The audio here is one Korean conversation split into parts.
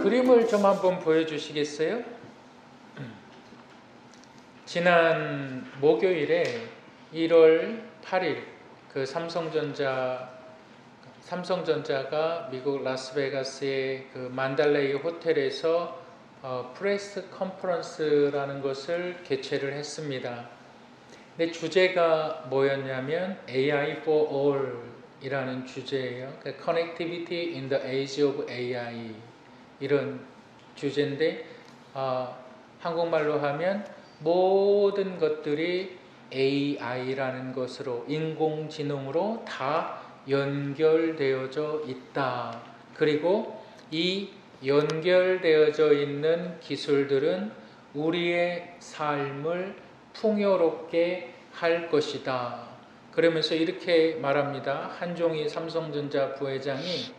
그림을 좀 한번 보여주시겠어요? 지난 목요일에 1월 8일 그 삼성전자가 미국 라스베가스의 그 만달레이 호텔에서 프레스 컨퍼런스라는 것을 개최를 했습니다. 근데 주제가 뭐였냐면 AI for All 이라는 주제예요. 그러니까 Connectivity in the Age of AI 이런 주제인데 한국말로 하면 모든 것들이 AI라는 것으로 인공지능으로 다 연결되어져 있다. 그리고 이 연결되어져 있는 기술들은 우리의 삶을 풍요롭게 할 것이다. 그러면서 이렇게 말합니다. 한종희 삼성전자 부회장이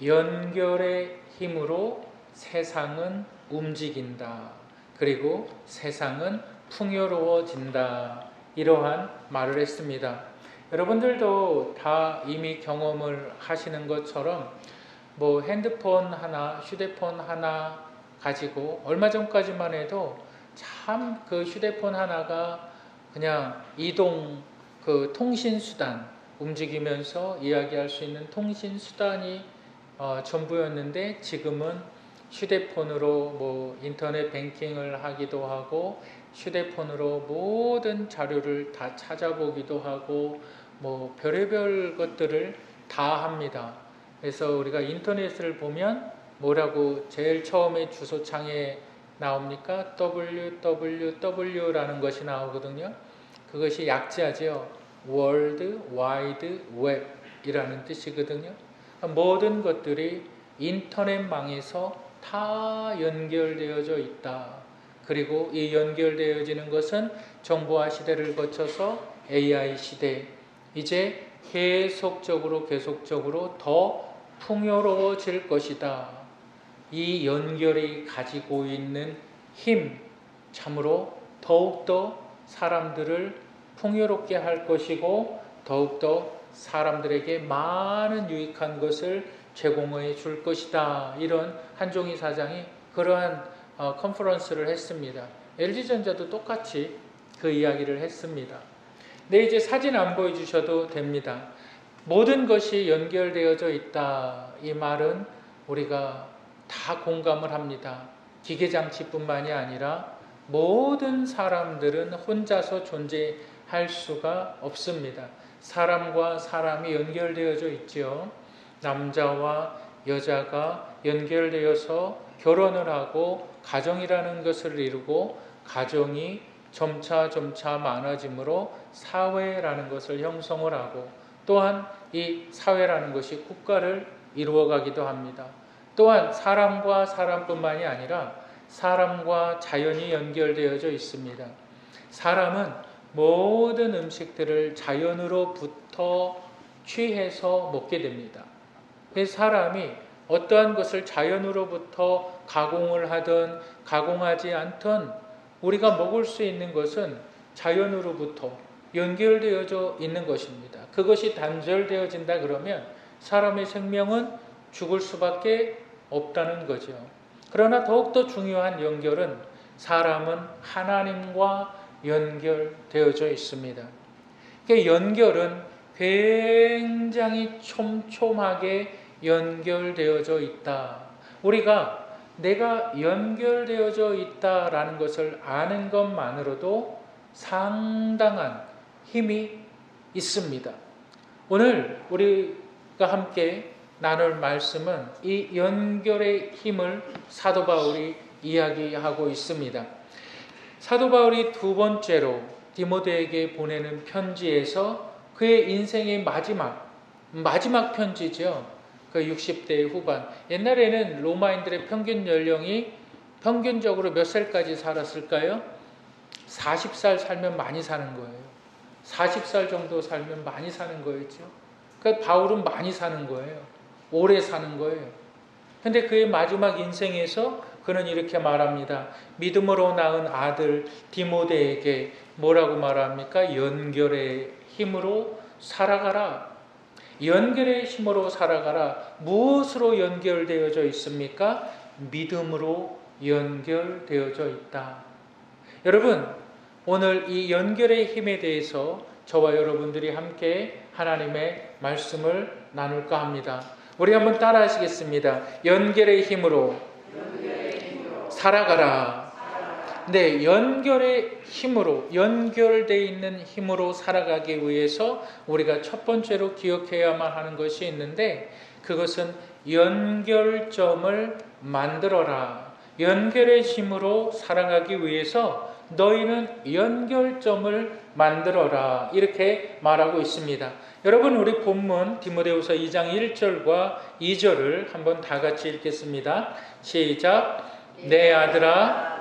연결의 힘으로 세상은 움직인다. 그리고 세상은 풍요로워진다. 이러한 말을 했습니다. 여러분들도 다 이미 경험을 하시는 것처럼 뭐 핸드폰 하나, 휴대폰 하나 가지고 얼마 전까지만 해도 참 그 휴대폰 하나가 그냥 이동 그 통신수단 움직이면서 이야기할 수 있는 통신수단이 전부였는데 지금은 휴대폰으로 뭐 인터넷 뱅킹을 하기도 하고 휴대폰으로 모든 자료를 다 찾아보기도 하고 뭐 별의별 것들을 다 합니다. 그래서 우리가 인터넷을 보면 뭐라고 제일 처음에 주소창에 나옵니까? www라는 것이 나오거든요. 그것이 약자죠. World Wide Web 이라는 뜻이거든요. 모든 것들이 인터넷망에서 다 연결되어져 있다. 그리고 이 연결되어지는 것은 정보화 시대를 거쳐서 AI 시대, 이제 계속적으로 더 풍요로워질 것이다. 이 연결이 가지고 있는 힘, 참으로 더욱더 사람들을 풍요롭게 할 것이고 더욱더 사람들에게 많은 유익한 것을 제공해 줄 것이다. 이런 한종희 사장이 그러한 컨퍼런스를 했습니다. LG전자도 똑같이 그 이야기를 했습니다. 근데 이제 사진 안 보여주셔도 됩니다. 모든 것이 연결되어져 있다. 이 말은 우리가 다 공감을 합니다. 기계장치뿐만이 아니라 모든 사람들은 혼자서 존재할 수가 없습니다. 사람과 사람이 연결되어져 있죠. 남자와 여자가 연결되어서 결혼을 하고 가정이라는 것을 이루고 가정이 점차 많아지므로 사회라는 것을 형성을 하고 또한 이 사회라는 것이 국가를 이루어가기도 합니다. 또한 사람과 사람뿐만이 아니라 사람과 자연이 연결되어져 있습니다. 사람은 모든 음식들을 자연으로부터 취해서 먹게 됩니다. 그래서 사람이 어떠한 것을 자연으로부터 가공을 하든 가공하지 않든 우리가 먹을 수 있는 것은 자연으로부터 연결되어져 있는 것입니다. 그것이 단절되어진다 그러면 사람의 생명은 죽을 수밖에 없다는 거죠. 그러나 더욱더 중요한 연결은 사람은 하나님과 연결되어져 있습니다. 그 연결은 굉장히 촘촘하게 연결되어져 있다. 우리가 내가 연결되어져 있다라는 것을 아는 것만으로도 상당한 힘이 있습니다. 오늘 우리가 함께 나눌 말씀은 이 연결의 힘을 사도 바울이 이야기하고 있습니다. 사도 바울이 두 번째로 디모데에게 보내는 편지에서 그의 인생의 마지막 편지죠. 그 60대 후반. 옛날에는 로마인들의 평균 연령이 평균적으로 몇 살까지 살았을까요? 40살 살면 많이 사는 거예요. 40살 정도 살면 많이 사는 거였죠. 그러니까 바울은 많이 사는 거예요. 오래 사는 거예요. 근데 그의 마지막 인생에서 그는 이렇게 말합니다. 믿음으로 낳은 아들 디모데에게 뭐라고 말합니까? 연결의 힘으로 살아가라. 연결의 힘으로 살아가라. 무엇으로 연결되어져 있습니까? 믿음으로 연결되어져 있다. 여러분, 오늘 이 연결의 힘에 대해서 저와 여러분들이 함께 하나님의 말씀을 나눌까 합니다. 우리 한번 따라 하시겠습니다. 연결의 힘으로 살아가라. 네, 연결의 힘으로, 연결되어 있는 힘으로 살아가기 위해서 우리가 첫 번째로 기억해야만 하는 것이 있는데, 그것은 연결점을 만들어라. 연결의 힘으로 살아가기 위해서 너희는 연결점을 만들어라. 이렇게 말하고 있습니다. 여러분, 우리 본문 디모데후서 2장 1절과 2절을 한번 다 같이 읽겠습니다. 시작. 내 아들아,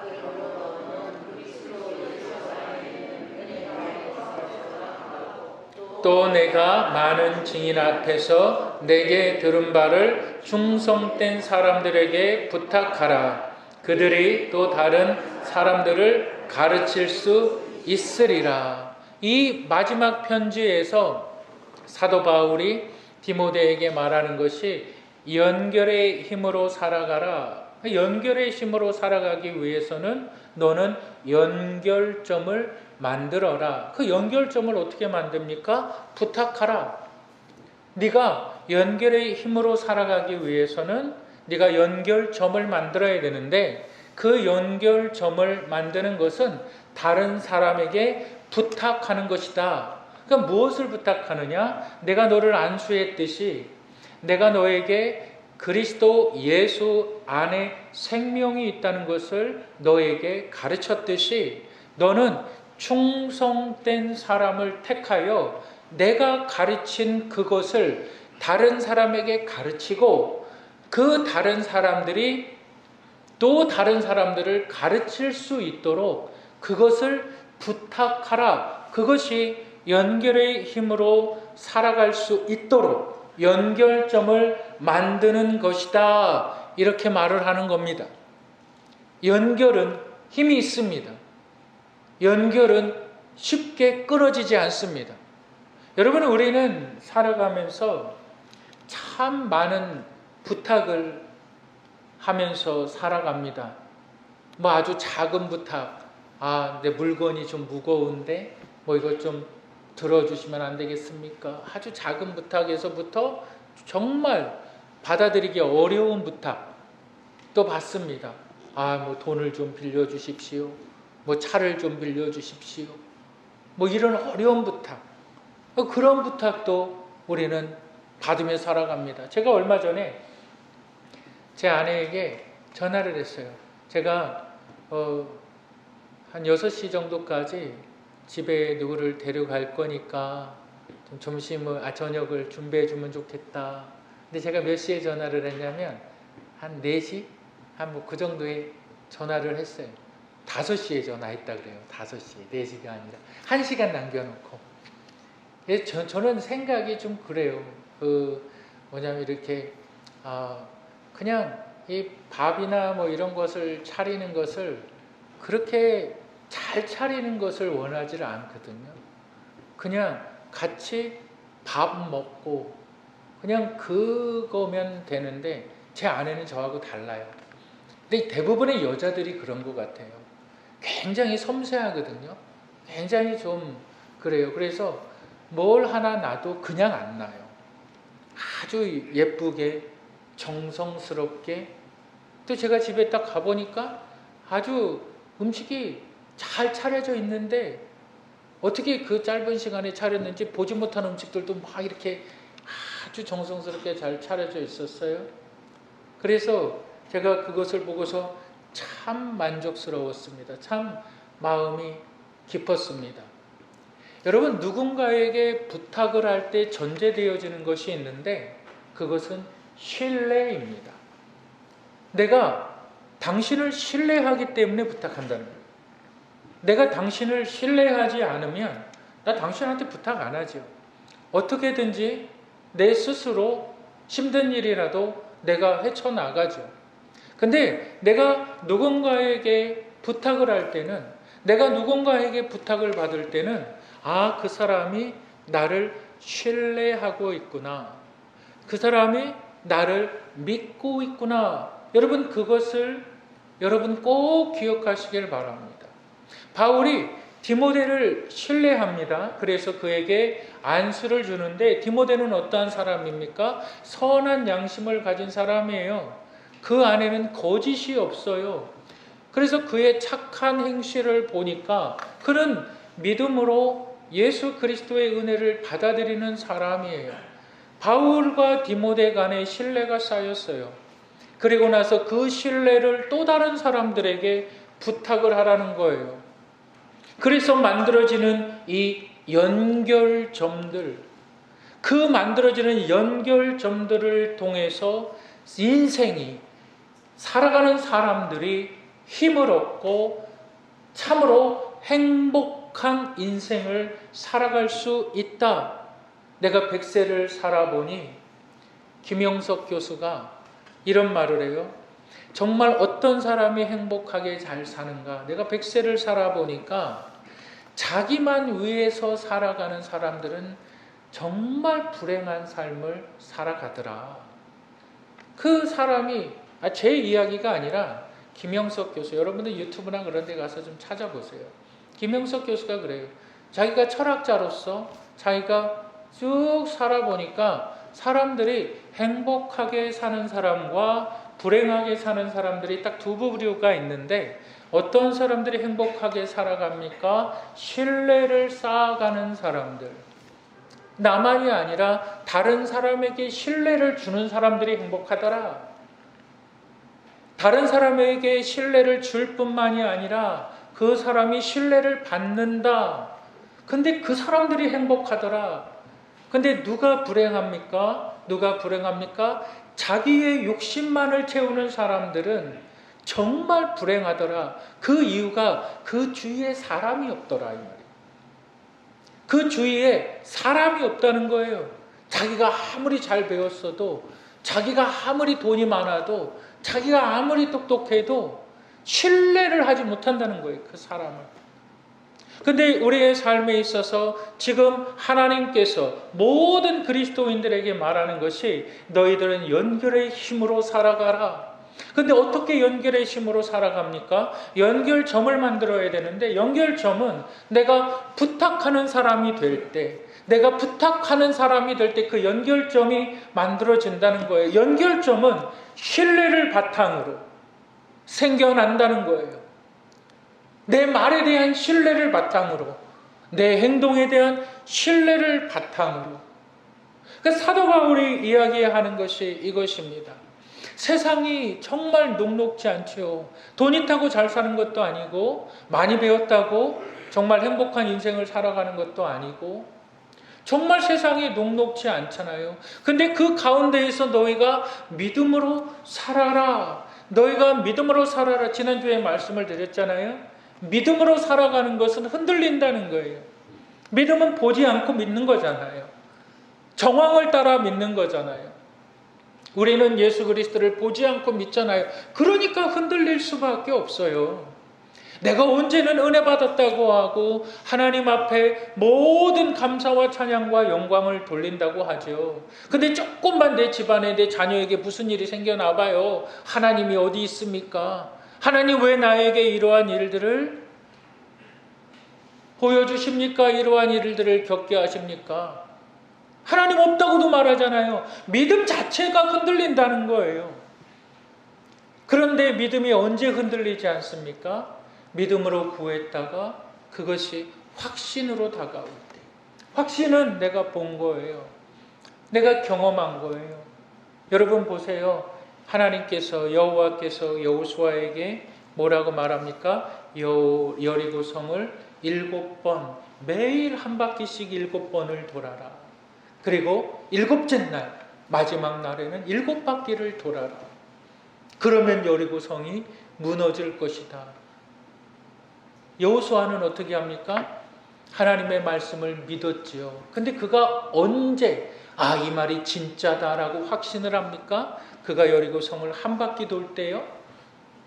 또 내가 많은 증인 앞에서 내게 들은 바를 충성된 사람들에게 부탁하라. 그들이 또 다른 사람들을 가르칠 수 있으리라. 이 마지막 편지에서 사도 바울이 디모데에게 말하는 것이 연결의 힘으로 살아가라. 연결의 힘으로 살아가기 위해서는 너는 연결점을 만들어라. 그 연결점을 어떻게 만듭니까? 부탁하라. 네가 연결의 힘으로 살아가기 위해서는 네가 연결점을 만들어야 되는데, 그 연결점을 만드는 것은 다른 사람에게 부탁하는 것이다. 그러니까 무엇을 부탁하느냐? 내가 너를 안수했듯이, 내가 너에게 그리스도 예수 안에 생명이 있다는 것을 너에게 가르쳤듯이, 너는 충성된 사람을 택하여 내가 가르친 그것을 다른 사람에게 가르치고, 그 다른 사람들이 또 다른 사람들을 가르칠 수 있도록 그것을 부탁하라. 그것이 연결의 힘으로 살아갈 수 있도록 연결점을 만드는 것이다. 이렇게 말을 하는 겁니다. 연결은 힘이 있습니다. 연결은 쉽게 끊어지지 않습니다. 여러분, 우리는 살아가면서 참 많은 부탁을 하면서 살아갑니다. 뭐 아주 작은 부탁, 내 물건이 좀 무거운데 뭐 이것 좀 들어주시면 안 되겠습니까? 아주 작은 부탁에서부터 정말 받아들이기 어려운 부탁 또 받습니다. 뭐 돈을 좀 빌려주십시오. 뭐 차를 좀 빌려주십시오. 뭐 이런 어려운 부탁, 그런 부탁도 우리는 받으며 살아갑니다. 제가 얼마 전에 제 아내에게 전화를 했어요. 제가 한 6시 정도까지 집에 누구를 데려갈 거니까 좀 저녁을 준비해 주면 좋겠다. 근데 제가 몇 시에 전화를 했냐면 한 4시? 그 정도에 전화를 했어요. 5시에 전화했다 그래요. 5시, 4시가 아니라 1시간 남겨놓고. 저는 생각이 좀 그래요. 뭐냐면 이렇게 그냥 이 밥이나 뭐 이런 것을 차리는 것을 그렇게 잘 차리는 것을 원하지를 않거든요. 그냥 같이 밥 먹고 그냥 그거면 되는데, 제 아내는 저하고 달라요. 근데 대부분의 여자들이 그런 것 같아요. 굉장히 섬세하거든요. 굉장히 좀 그래요. 그래서 뭘 하나 놔도 그냥 안 놔요. 아주 예쁘게 정성스럽게. 또 제가 집에 딱 가보니까 아주 음식이 잘 차려져 있는데 어떻게 그 짧은 시간에 차렸는지 보지 못한 음식들도 막 이렇게 아주 정성스럽게 잘 차려져 있었어요. 그래서 제가 그것을 보고서 참 만족스러웠습니다. 참 마음이 깊었습니다. 여러분, 누군가에게 부탁을 할 때 전제되어지는 것이 있는데 그것은 신뢰입니다. 내가 당신을 신뢰하기 때문에 부탁한다는 거예요. 내가 당신을 신뢰하지 않으면 나 당신한테 부탁 안 하죠. 어떻게든지 내 스스로 힘든 일이라도 내가 헤쳐나가죠. 근데 내가 누군가에게 부탁을 할 때는, 내가 누군가에게 부탁을 받을 때는 그 사람이 나를 신뢰하고 있구나, 그 사람이 나를 믿고 있구나, 여러분 그것을 여러분 꼭 기억하시길 바랍니다. 바울이 디모데를 신뢰합니다. 그래서 그에게 안수를 주는데 디모데는 어떠한 사람입니까? 선한 양심을 가진 사람이에요. 그 안에는 거짓이 없어요. 그래서 그의 착한 행실을 보니까 그는 믿음으로 예수 그리스도의 은혜를 받아들이는 사람이에요. 바울과 디모데 간에 신뢰가 쌓였어요. 그리고 나서 그 신뢰를 또 다른 사람들에게 부탁을 하라는 거예요. 그래서 만들어지는 이 연결점들, 그 만들어지는 연결점들을 통해서 인생이, 살아가는 사람들이 힘을 얻고 참으로 행복한 인생을 살아갈 수 있다. 내가 100세를 살아보니 김영석 교수가 이런 말을 해요. 정말 어떤 사람이 행복하게 잘 사는가? 내가 100세를 살아보니까 자기만 위해서 살아가는 사람들은 정말 불행한 삶을 살아가더라. 그 사람이 제 이야기가 아니라 김영석 교수, 여러분들 유튜브나 그런 데 가서 좀 찾아보세요. 김영석 교수가 그래요. 자기가 철학자로서 자기가 쭉 살아보니까 사람들이 행복하게 사는 사람과 불행하게 사는 사람들이 딱 두 부류가 있는데 어떤 사람들이 행복하게 살아갑니까? 신뢰를 쌓아가는 사람들. 나만이 아니라 다른 사람에게 신뢰를 주는 사람들이 행복하더라. 다른 사람에게 신뢰를 줄 뿐만이 아니라 그 사람이 신뢰를 받는다. 근데 그 사람들이 행복하더라. 근데 누가 불행합니까? 누가 불행합니까? 자기의 욕심만을 채우는 사람들은 정말 불행하더라. 그 이유가 그 주위에 사람이 없더라 이 말이에요. 그 주위에 사람이 없다는 거예요. 자기가 아무리 잘 배웠어도, 자기가 아무리 돈이 많아도, 자기가 아무리 똑똑해도 신뢰를 하지 못한다는 거예요. 그 사람을. 근데 우리의 삶에 있어서 지금 하나님께서 모든 그리스도인들에게 말하는 것이 너희들은 연결의 힘으로 살아가라. 근데 어떻게 연결의 힘으로 살아갑니까? 연결점을 만들어야 되는데 연결점은 내가 부탁하는 사람이 될 때, 내가 부탁하는 사람이 될 때 그 연결점이 만들어진다는 거예요. 연결점은 신뢰를 바탕으로 생겨난다는 거예요. 내 말에 대한 신뢰를 바탕으로, 내 행동에 대한 신뢰를 바탕으로. 그러니까 사도 바울이 이야기하는 것이 이것입니다. 세상이 정말 녹록지 않죠. 돈 있다고 잘 사는 것도 아니고, 많이 배웠다고 정말 행복한 인생을 살아가는 것도 아니고, 정말 세상이 녹록지 않잖아요. 근데 그 가운데에서 너희가 믿음으로 살아라. 너희가 믿음으로 살아라. 지난주에 말씀을 드렸잖아요. 믿음으로 살아가는 것은 흔들린다는 거예요. 믿음은 보지 않고 믿는 거잖아요. 정황을 따라 믿는 거잖아요. 우리는 예수 그리스도를 보지 않고 믿잖아요. 그러니까 흔들릴 수밖에 없어요. 내가 언제는 은혜 받았다고 하고 하나님 앞에 모든 감사와 찬양과 영광을 돌린다고 하죠. 근데 조금만 내 집안에 내 자녀에게 무슨 일이 생겨나 봐요. 하나님이 어디 있습니까? 하나님 왜 나에게 이러한 일들을 보여주십니까? 이러한 일들을 겪게 하십니까? 하나님 없다고도 말하잖아요. 믿음 자체가 흔들린다는 거예요. 그런데 믿음이 언제 흔들리지 않습니까? 믿음으로 구했다가 그것이 확신으로 다가올 때. 확신은 내가 본 거예요. 내가 경험한 거예요. 여러분 보세요. 하나님께서 여호와께서 여호수아에게 뭐라고 말합니까? 여리고 성을 7번 매일 한 바퀴씩 7번을 돌아라. 그리고 7째 날 마지막 날에는 7바퀴를 돌아라. 그러면 여리고 성이 무너질 것이다. 여호수아는 어떻게 합니까? 하나님의 말씀을 믿었지요. 근데 그가 언제 이 말이 진짜다라고 확신을 합니까? 그가 여리고 성을 한 바퀴 돌 때요?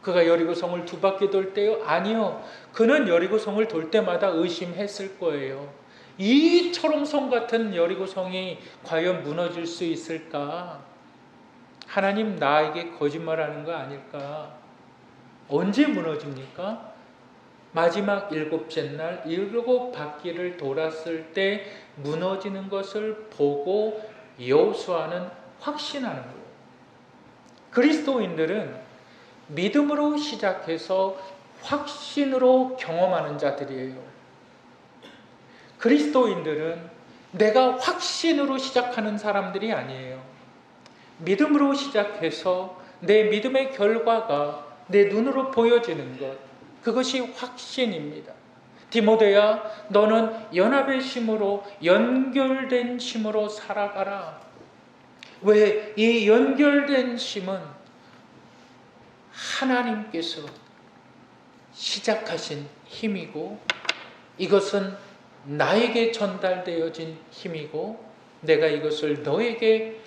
그가 여리고 성을 2바퀴 돌 때요? 아니요. 그는 여리고 성을 돌 때마다 의심했을 거예요. 이처럼 성 같은 여리고 성이 과연 무너질 수 있을까? 하나님 나에게 거짓말하는 거 아닐까? 언제 무너집니까? 마지막 일곱째 날 일곱 바퀴를 돌았을 때 무너지는 것을 보고 여호수아는 확신하는 거예요. 그리스도인들은 믿음으로 시작해서 확신으로 경험하는 자들이에요. 그리스도인들은 내가 확신으로 시작하는 사람들이 아니에요. 믿음으로 시작해서 내 믿음의 결과가 내 눈으로 보여지는 것, 그것이 확신입니다. 디모데야, 너는 연합의 심으로, 연결된 심으로 살아가라. 왜? 이 연결된 심은 하나님께서 시작하신 힘이고, 이것은 나에게 전달되어진 힘이고, 내가 이것을 너에게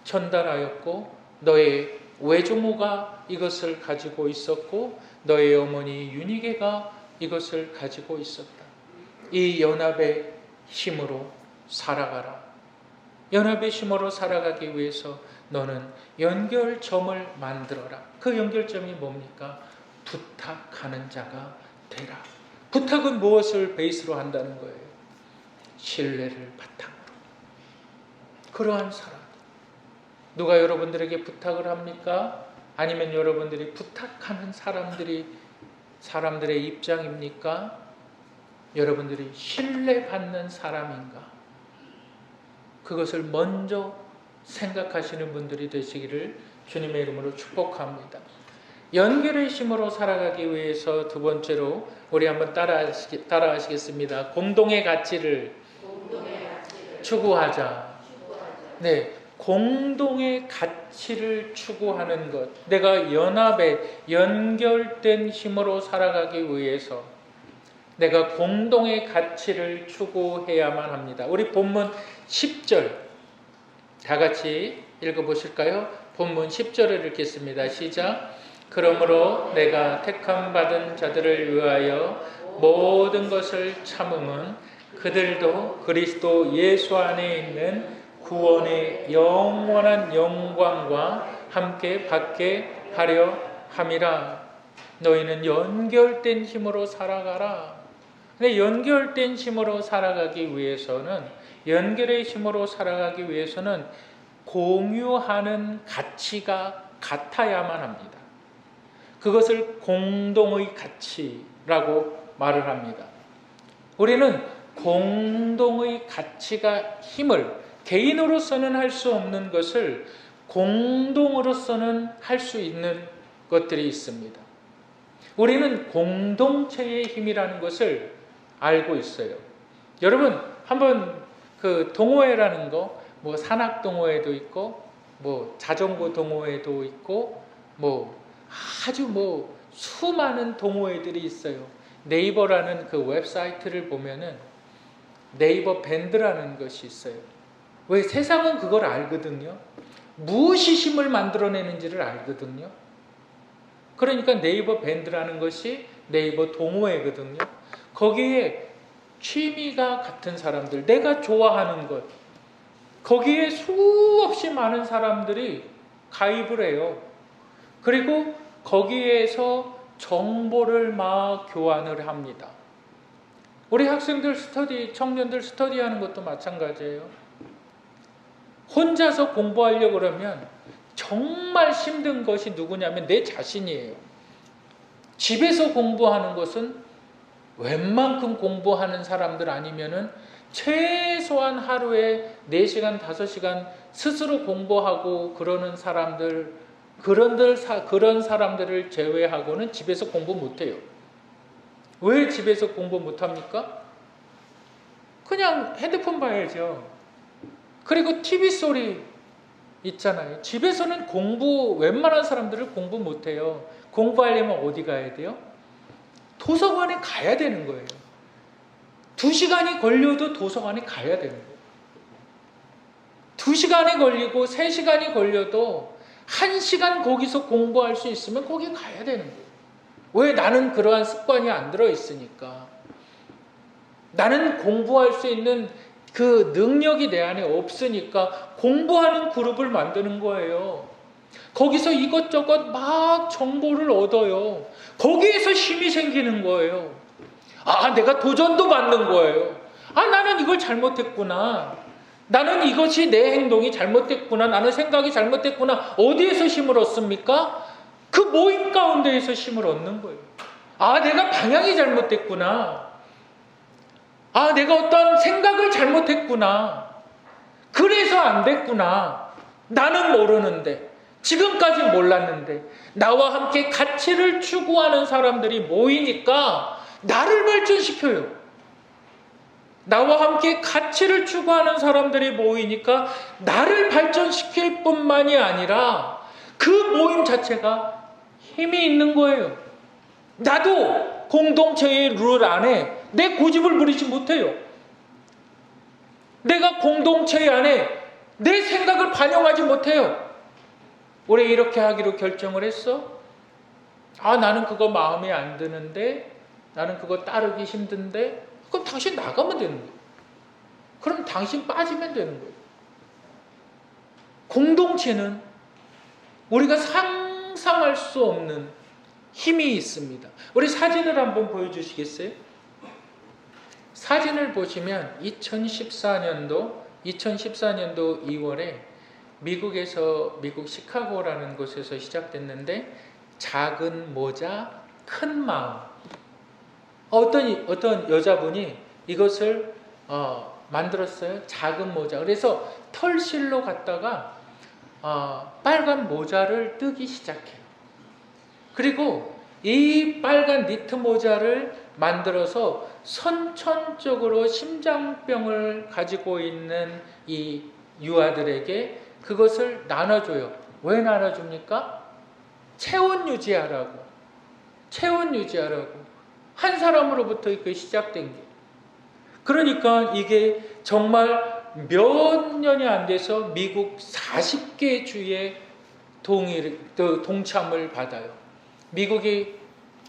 전달하였고, 너의 외조모가 이것을 가지고 있었고, 너의 어머니 유니게가 이것을 가지고 있었다. 이 연합의 힘으로 살아가라. 연합의 힘으로 살아가기 위해서 너는 연결점을 만들어라. 그 연결점이 뭡니까? 부탁하는 자가 되라. 부탁은 무엇을 베이스로 한다는 거예요? 신뢰를 바탕으로. 그러한 사람. 누가 여러분들에게 부탁을 합니까? 아니면 여러분들이 부탁하는 사람들의 입장입니까? 여러분들이 신뢰받는 사람인가? 그것을 먼저 생각하시는 분들이 되시기를 주님의 이름으로 축복합니다. 연결의 힘으로 살아가기 위해서 두 번째로 우리 한번 따라하시겠습니다. 공동의 가치를 추구하자. 네, 공동의 가치를 추구하는 것. 내가 연합에 연결된 힘으로 살아가기 위해서 내가 공동의 가치를 추구해야만 합니다. 우리 본문 10절 다 같이 읽어보실까요? 본문 10절을 읽겠습니다. 시작. 그러므로 내가 택함받은 자들을 위하여 모든 것을 참음은 그들도 그리스도 예수 안에 있는 구원의 영원한 영광과 함께 받게 하려 함이라. 너희는 연결된 힘으로 살아가라. 근데 연결된 힘으로 살아가기 위해서는, 연결의 힘으로 살아가기 위해서는 공유하는 가치가 같아야만 합니다. 그것을 공동의 가치라고 말을 합니다. 우리는 공동의 가치가 힘을, 개인으로서는 할 수 없는 것을 공동으로서는 할 수 있는 것들이 있습니다. 우리는 공동체의 힘이라는 것을 알고 있어요. 여러분, 한번 그 동호회라는 거, 뭐 산악 동호회도 있고, 뭐 자전거 동호회도 있고, 뭐 아주 뭐 수많은 동호회들이 있어요. 네이버라는 그 웹사이트를 보면은 네이버 밴드라는 것이 있어요. 왜? 세상은 그걸 알거든요. 무엇이 힘을 만들어내는지를 알거든요. 그러니까 네이버 밴드라는 것이 네이버 동호회거든요. 거기에 취미가 같은 사람들, 내가 좋아하는 것, 거기에 수없이 많은 사람들이 가입을 해요. 그리고 거기에서 정보를 막 교환을 합니다. 우리 학생들 청년들 스터디하는 것도 마찬가지예요. 혼자서 공부하려고 그러면 정말 힘든 것이 누구냐면 내 자신이에요. 집에서 공부하는 것은 웬만큼 공부하는 사람들 아니면은 최소한 하루에 4시간, 5시간 스스로 공부하고 그러는 사람들, 그런 사람들을 제외하고는 집에서 공부 못해요. 왜 집에서 공부 못합니까? 그냥 핸드폰 봐야죠. 그리고 TV 소리 있잖아요. 집에서는 웬만한 사람들은 공부 못해요. 공부하려면 어디 가야 돼요? 도서관에 가야 되는 거예요. 2시간이 걸려도 도서관에 가야 되는 거예요. 2시간이 걸리고 3시간이 걸려도 1시간 거기서 공부할 수 있으면 거기 가야 되는 거예요. 왜? 나는 그러한 습관이 안 들어있으니까. 나는 공부할 수 있는 그 능력이 내 안에 없으니까 공부하는 그룹을 만드는 거예요. 거기서 이것저것 막 정보를 얻어요. 거기에서 힘이 생기는 거예요. 아, 내가 도전도 받는 거예요. 아, 나는 이걸 잘못했구나. 나는 이것이 내 행동이 잘못됐구나. 나는 생각이 잘못됐구나. 어디에서 힘을 얻습니까? 그 모임 가운데에서 힘을 얻는 거예요. 아, 내가 방향이 잘못됐구나. 아, 내가 어떤 생각을 잘못했구나. 그래서 안 됐구나. 나는 모르는데, 지금까지 몰랐는데, 나와 함께 가치를 추구하는 사람들이 모이니까 나를 발전시켜요. 나와 함께 가치를 추구하는 사람들이 모이니까 나를 발전시킬 뿐만이 아니라 그 모임 자체가 힘이 있는 거예요. 나도 공동체의 룰 안에 내 고집을 부리지 못해요. 내가 공동체 안에 내 생각을 반영하지 못해요. 올해 이렇게 하기로 결정을 했어? 아, 나는 그거 마음에 안 드는데, 나는 그거 따르기 힘든데, 그럼 당신 나가면 되는 거예요. 그럼 당신 빠지면 되는 거예요. 공동체는 우리가 상상할 수 없는 힘이 있습니다. 우리 사진을 한번 보여주시겠어요? 사진을 보시면 2014년도 2월에 미국 시카고라는 곳에서 시작됐는데, 작은 모자, 큰 마음. 어떤 여자분이 이것을 만들었어요. 작은 모자. 그래서 털실로 갔다가 빨간 모자를 뜨기 시작해요. 그리고 이 빨간 니트 모자를 만들어서 선천적으로 심장병을 가지고 있는 이 유아들에게 그것을 나눠줘요. 왜 나눠줍니까? 체온 유지하라고. 한 사람으로부터 이렇게 시작된 게. 그러니까 이게 정말 몇 년이 안 돼서 미국 40개 주의 동참을 받아요. 미국이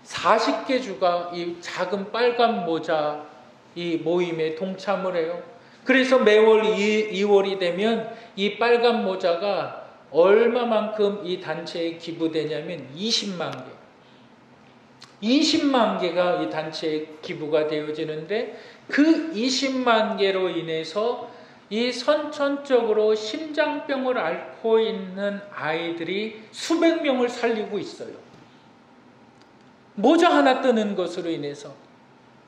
40개 주가 이 작은 빨간 모자 이 모임에 동참을 해요. 그래서 매월 2월이 되면 이 빨간 모자가 얼마만큼 이 단체에 기부되냐면 20만 개. 20만 개가 이 단체에 기부가 되어지는데, 그 20만 개로 인해서 이 선천적으로 심장병을 앓고 있는 아이들이 수백 명을 살리고 있어요. 모자 하나 뜨는 것으로 인해서.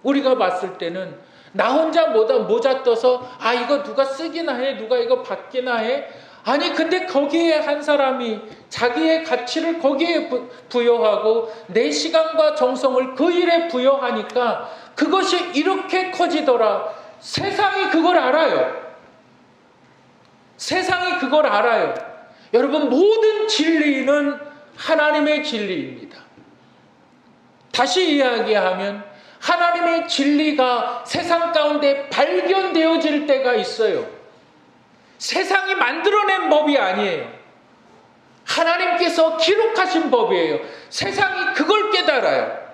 우리가 봤을 때는 나 혼자 모자 떠서 이거 누가 쓰기나 해, 누가 이거 받기나 해. 아니, 근데 거기에 한 사람이 자기의 가치를 거기에 부여하고 내 시간과 정성을 그 일에 부여하니까 그것이 이렇게 커지더라. 세상이 그걸 알아요. 여러분, 모든 진리는 하나님의 진리입니다. 다시 이야기하면 하나님의 진리가 세상 가운데 발견되어질 때가 있어요. 세상이 만들어낸 법이 아니에요. 하나님께서 기록하신 법이에요. 세상이 그걸 깨달아요.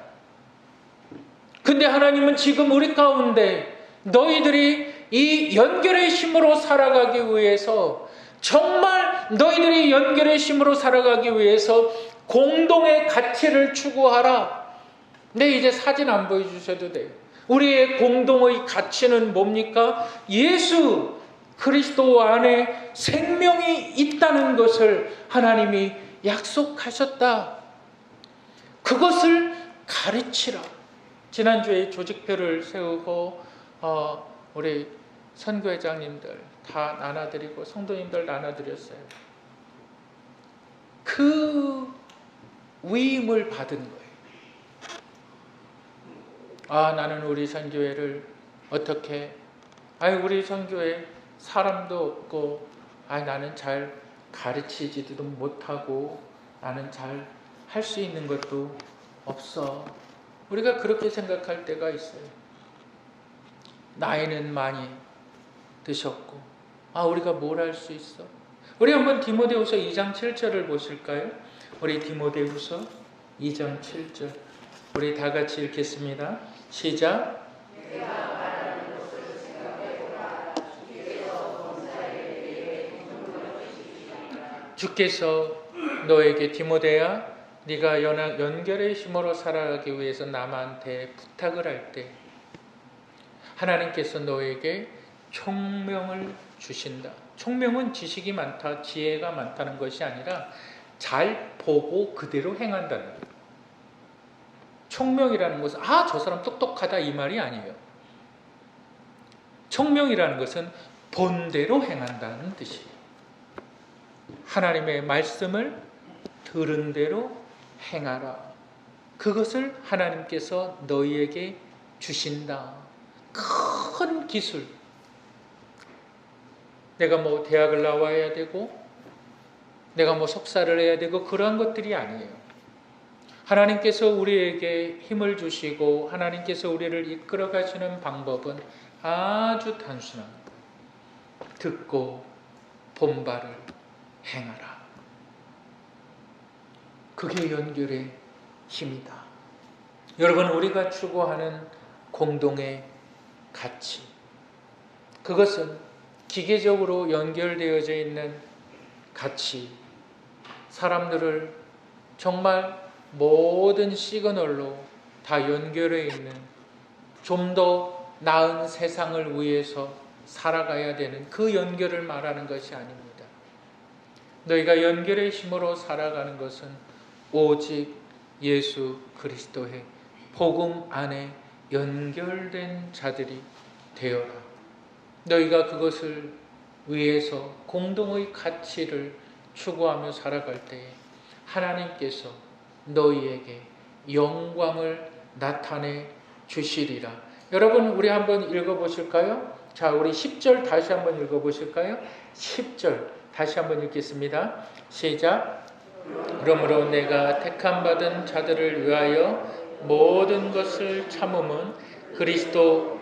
근데 하나님은 지금 우리 가운데 너희들이 이 연결의 힘으로 살아가기 위해서, 정말 너희들이 연결의 힘으로 살아가기 위해서 공동의 가치를 추구하라. 네, 이제 사진 안 보여주셔도 돼요. 우리의 공동의 가치는 뭡니까? 예수 그리스도 안에 생명이 있다는 것을 하나님이 약속하셨다. 그것을 가르치라. 지난주에 조직표를 세우고 우리 선교회장님들 다 나눠드리고 성도님들 나눠드렸어요. 그 위임을 받은 거예요. 나는 우리 선교회를 어떻게, 우리 선교회 사람도 없고, 나는 잘 가르치지도 못하고, 나는 잘 할 수 있는 것도 없어. 우리가 그렇게 생각할 때가 있어요. 나이는 많이 드셨고, 우리가 뭘 할 수 있어? 우리 한번 디모데후서 2장 7절을 보실까요? 우리 디모데후서 2장 7절. 우리 다 같이 읽겠습니다. 시작. 주께서 너에게 디모데야 네가 연결의 힘으로 살아가기 위해서 남한테 부탁을 할 때 하나님께서 너에게 총명을 주신다. 총명은 지식이 많다, 지혜가 많다는 것이 아니라 잘 보고 그대로 행한다는 거예요. 총명이라는 것은 저 사람 똑똑하다 이 말이 아니에요. 총명이라는 것은 본대로 행한다는 뜻이에요. 하나님의 말씀을 들은 대로 행하라. 그것을 하나님께서 너희에게 주신다. 큰 기술. 내가 대학을 나와야 되고 내가 석사를 해야 되고 그러한 것들이 아니에요. 하나님께서 우리에게 힘을 주시고 하나님께서 우리를 이끌어 가시는 방법은 아주 단순합니다. 듣고 본바를 행하라. 그게 연결의 힘이다. 여러분, 우리가 추구하는 공동의 가치, 그것은 기계적으로 연결되어져 있는 가치, 사람들을 정말 모든 시그널로 다 연결해 있는 좀 더 나은 세상을 위해서 살아가야 되는 그 연결을 말하는 것이 아닙니다. 너희가 연결의 힘으로 살아가는 것은 오직 예수 그리스도의 복음 안에 연결된 자들이 되어라. 너희가 그것을 위해서 공동의 가치를 추구하며 살아갈 때에 하나님께서 너희에게 영광을 나타내 주시리라. 여러분, 우리 한번 읽어보실까요? 자, 우리 10절 다시 한번 읽어보실까요? 10절 다시 한번 읽겠습니다. 시작. 그러므로 내가 택함받은 자들을 위하여 모든 것을 참음은 그리스도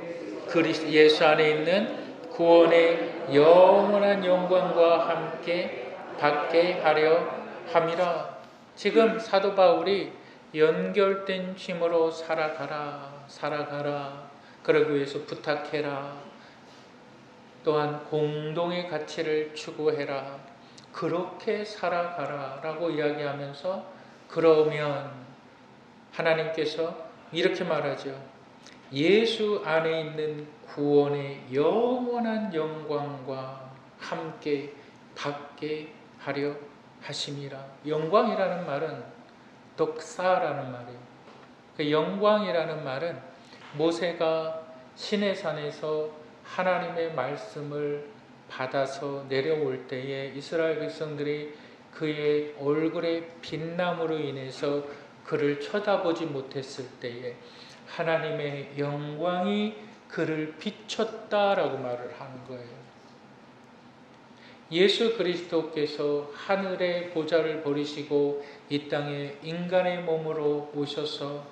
예수 안에 있는 구원의 영원한 영광과 함께 받게 하려 함이라. 지금 사도 바울이 연결된 힘으로 살아가라. 그러기 위해서 부탁해라. 또한 공동의 가치를 추구해라. 그렇게 살아가라 라고 이야기하면서 그러면 하나님께서 이렇게 말하죠. 예수 안에 있는 구원의 영원한 영광과 함께 받게 하려 하심이라. 영광이라는 말은 덕사라는 말이에요. 그 영광이라는 말은 모세가 시내산에서 하나님의 말씀을 받아서 내려올 때에 이스라엘 백성들이 그의 얼굴의 빛남으로 인해서 그를 쳐다보지 못했을 때에 하나님의 영광이 그를 비췄다라고 말을 하는 거예요. 예수 그리스도께서 하늘의 보좌를 버리시고 이 땅에 인간의 몸으로 오셔서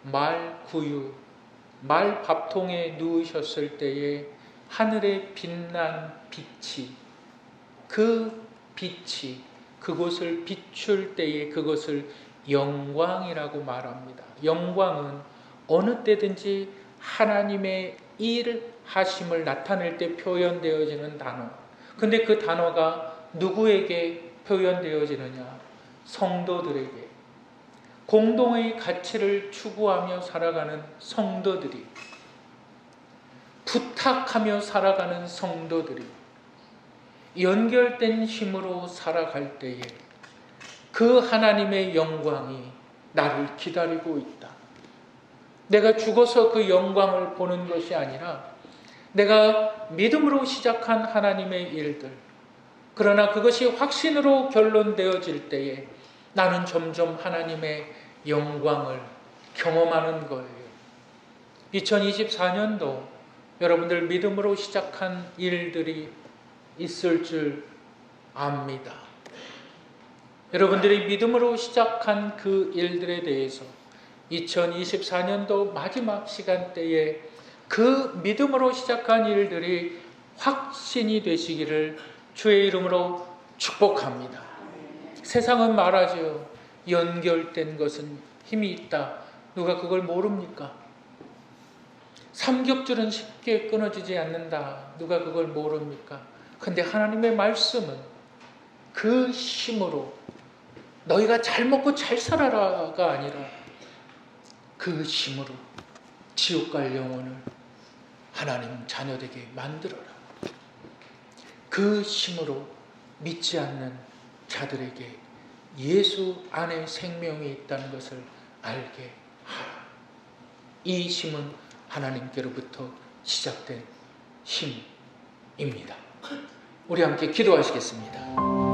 말 밥통에 누우셨을 때에 하늘에 빛난 빛이, 그 빛이 그곳을 비출 때에 그것을 영광이라고 말합니다. 영광은 어느 때든지 하나님의 일하심을 나타낼 때 표현되어지는 단어. 근데 그 단어가 누구에게 표현되어지느냐? 성도들에게. 공동의 가치를 추구하며 살아가는 성도들이, 부탁하며 살아가는 성도들이 연결된 힘으로 살아갈 때에 그 하나님의 영광이 나를 기다리고 있다. 내가 죽어서 그 영광을 보는 것이 아니라 내가 믿음으로 시작한 하나님의 일들, 그러나 그것이 확신으로 결론되어질 때에 나는 점점 하나님의 영광을 경험하는 거예요. 2024년도 여러분들 믿음으로 시작한 일들이 있을 줄 압니다. 여러분들이 믿음으로 시작한 그 일들에 대해서 2024년도 마지막 시간대에 그 믿음으로 시작한 일들이 확신이 되시기를 주의 이름으로 축복합니다. 세상은 말하죠. 연결된 것은 힘이 있다. 누가 그걸 모릅니까? 삼겹줄은 쉽게 끊어지지 않는다. 누가 그걸 모릅니까? 근데 하나님의 말씀은 그 힘으로 너희가 잘 먹고 잘 살아라가 아니라 그 힘으로 지옥 갈 영혼을 하나님 자녀되게 만들어라. 그 힘으로 믿지 않는 자들에게 예수 안에 생명이 있다는 것을 알게 하라. 이 힘은 하나님께로부터 시작된 힘입니다. 우리 함께 기도하시겠습니다.